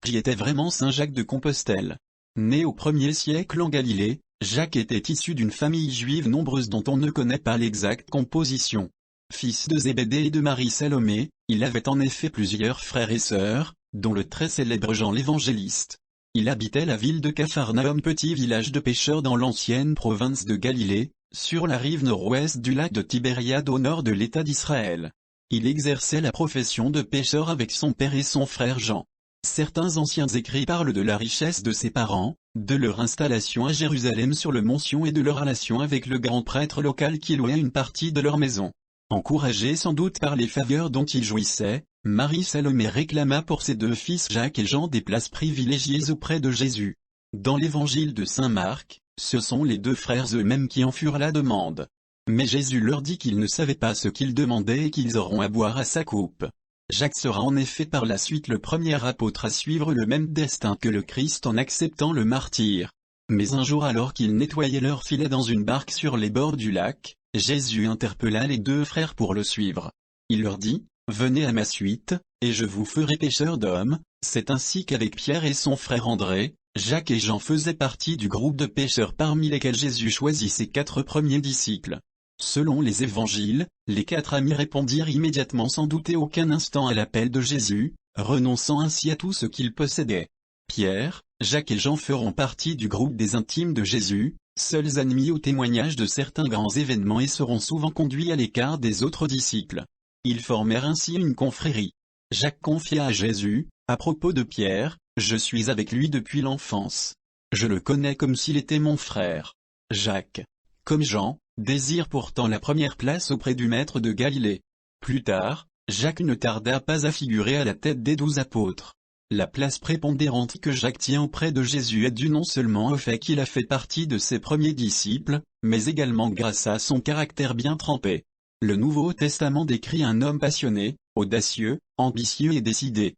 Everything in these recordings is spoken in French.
J'y étais vraiment saint Jacques de Compostelle. Né au 1er siècle en Galilée, Jacques était issu d'une famille juive nombreuse dont on ne connaît pas l'exacte composition. Fils de Zébédée et de Marie Salomé, il avait en effet plusieurs frères et sœurs, dont le très célèbre Jean l'Évangéliste. Il habitait la ville de Capharnaüm, petit village de pêcheurs dans l'ancienne province de Galilée, sur la rive nord-ouest du lac de Tibériade au nord de l'État d'Israël. Il exerçait la profession de pêcheur avec son père et son frère Jean. Certains anciens écrits parlent de la richesse de ses parents, de leur installation à Jérusalem sur le mont Sion et de leur relation avec le grand prêtre local qui louait une partie de leur maison. Encouragée sans doute par les faveurs dont il jouissait, Marie Salomé réclama pour ses deux fils Jacques et Jean des places privilégiées auprès de Jésus. Dans l'évangile de saint Marc, ce sont les deux frères eux-mêmes qui en furent la demande. Mais Jésus leur dit qu'ils ne savaient pas ce qu'ils demandaient et qu'ils auront à boire à sa coupe. Jacques sera en effet par la suite le premier apôtre à suivre le même destin que le Christ en acceptant le martyre. Mais un jour, alors qu'ils nettoyaient leur filet dans une barque sur les bords du lac, Jésus interpella les deux frères pour le suivre. Il leur dit, « Venez à ma suite, et je vous ferai pêcheurs d'hommes ». C'est ainsi qu'avec Pierre et son frère André, Jacques et Jean faisaient partie du groupe de pêcheurs parmi lesquels Jésus choisit ses 4 premiers disciples. Selon les évangiles, les 4 amis répondirent immédiatement sans douter aucun instant à l'appel de Jésus, renonçant ainsi à tout ce qu'ils possédaient. Pierre, Jacques et Jean feront partie du groupe des intimes de Jésus, seuls admis au témoignage de certains grands événements et seront souvent conduits à l'écart des autres disciples. Ils formèrent ainsi une confrérie. Jacques confia à Jésus, à propos de Pierre, « Je suis avec lui depuis l'enfance. Je le connais comme s'il était mon frère. » Jacques, comme Jean, désire pourtant la première place auprès du Maître de Galilée. Plus tard, Jacques ne tarda pas à figurer à la tête des 12 apôtres. La place prépondérante que Jacques tient auprès de Jésus est due non seulement au fait qu'il a fait partie de ses premiers disciples, mais également grâce à son caractère bien trempé. Le Nouveau Testament décrit un homme passionné, audacieux, ambitieux et décidé.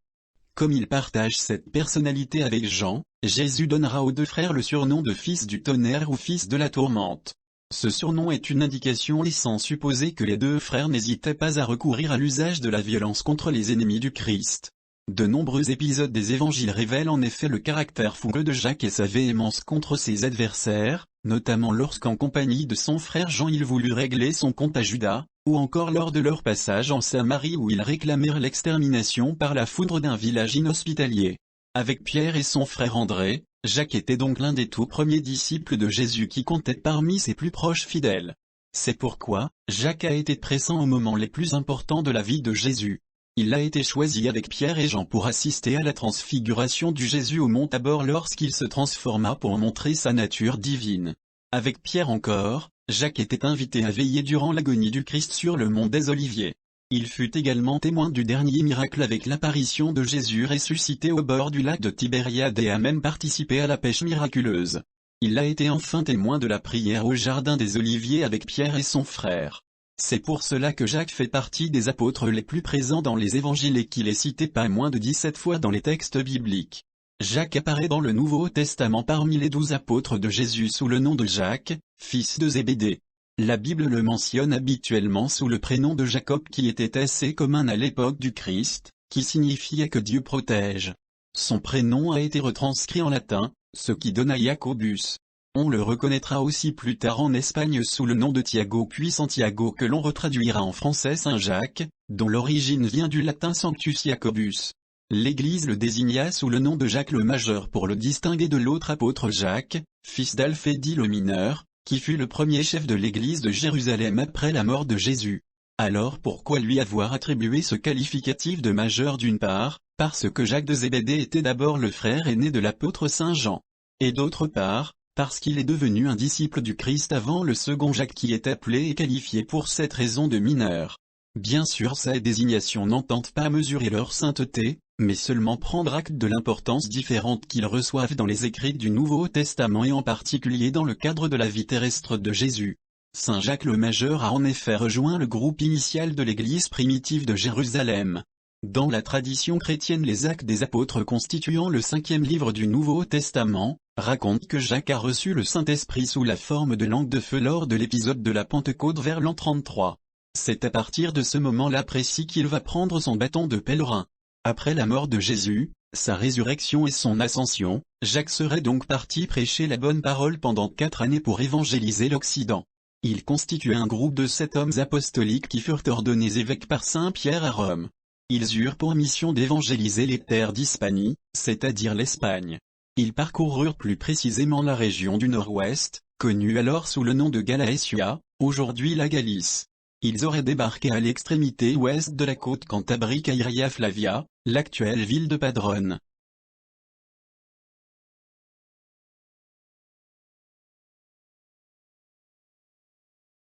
Comme il partage cette personnalité avec Jean, Jésus donnera aux deux frères le surnom de fils du tonnerre ou fils de la tourmente. Ce surnom est une indication laissant supposer que les deux frères n'hésitaient pas à recourir à l'usage de la violence contre les ennemis du Christ. De nombreux épisodes des évangiles révèlent en effet le caractère fougueux de Jacques et sa véhémence contre ses adversaires, notamment lorsqu'en compagnie de son frère Jean il voulut régler son compte à Judas, ou encore lors de leur passage en Samarie où ils réclamèrent l'extermination par la foudre d'un village inhospitalier. Avec Pierre et son frère André, Jacques était donc l'un des tout premiers disciples de Jésus qui comptait parmi ses plus proches fidèles. C'est pourquoi, Jacques a été présent aux moments les plus importants de la vie de Jésus. Il a été choisi avec Pierre et Jean pour assister à la transfiguration du Jésus au mont Tabor lorsqu'il se transforma pour montrer sa nature divine. Avec Pierre encore, Jacques était invité à veiller durant l'agonie du Christ sur le mont des Oliviers. Il fut également témoin du dernier miracle avec l'apparition de Jésus ressuscité au bord du lac de Tibériade et a même participé à la pêche miraculeuse. Il a été enfin témoin de la prière au jardin des Oliviers avec Pierre et son frère. C'est pour cela que Jacques fait partie des apôtres les plus présents dans les évangiles et qu'il est cité pas moins de 17 fois dans les textes bibliques. Jacques apparaît dans le Nouveau Testament parmi les 12 apôtres de Jésus sous le nom de Jacques, fils de Zébédée. La Bible le mentionne habituellement sous le prénom de Jacob qui était assez commun à l'époque du Christ, qui signifiait que Dieu protège. Son prénom a été retranscrit en latin, ce qui donna Jacobus. On le reconnaîtra aussi plus tard en Espagne sous le nom de Thiago puis Santiago que l'on retraduira en français Saint Jacques, dont l'origine vient du latin Sanctus Jacobus. L'Église le désigna sous le nom de Jacques le Majeur pour le distinguer de l'autre apôtre Jacques, fils d'Alphée dit le Mineur, qui fut le premier chef de l'Église de Jérusalem après la mort de Jésus. Alors pourquoi lui avoir attribué ce qualificatif de majeur? D'une part, parce que Jacques de Zébédée était d'abord le frère aîné de l'apôtre Saint Jean. Et d'autre part, parce qu'il est devenu un disciple du Christ avant le second Jacques qui est appelé et qualifié pour cette raison de mineur. Bien sûr ces désignations n'entendent pas mesurer leur sainteté, mais seulement prendre acte de l'importance différente qu'ils reçoivent dans les écrits du Nouveau Testament et en particulier dans le cadre de la vie terrestre de Jésus. Saint Jacques le Majeur a en effet rejoint le groupe initial de l'Église primitive de Jérusalem. Dans la tradition chrétienne, les Actes des Apôtres constituant le 5e livre du Nouveau Testament, racontent que Jacques a reçu le Saint-Esprit sous la forme de langue de feu lors de l'épisode de la Pentecôte vers l'an 33. C'est à partir de ce moment-là précis qu'il va prendre son bâton de pèlerin. Après la mort de Jésus, sa résurrection et son ascension, Jacques serait donc parti prêcher la bonne parole pendant 4 années pour évangéliser l'Occident. Il constituait un groupe de 7 hommes apostoliques qui furent ordonnés évêques par Saint Pierre à Rome. Ils eurent pour mission d'évangéliser les terres d'Hispanie, c'est-à-dire l'Espagne. Ils parcoururent plus précisément la région du Nord-Ouest, connue alors sous le nom de Galaecia, aujourd'hui la Galice. Ils auraient débarqué à l'extrémité ouest de la côte cantabrique à Iria Flavia, l'actuelle ville de Padrone.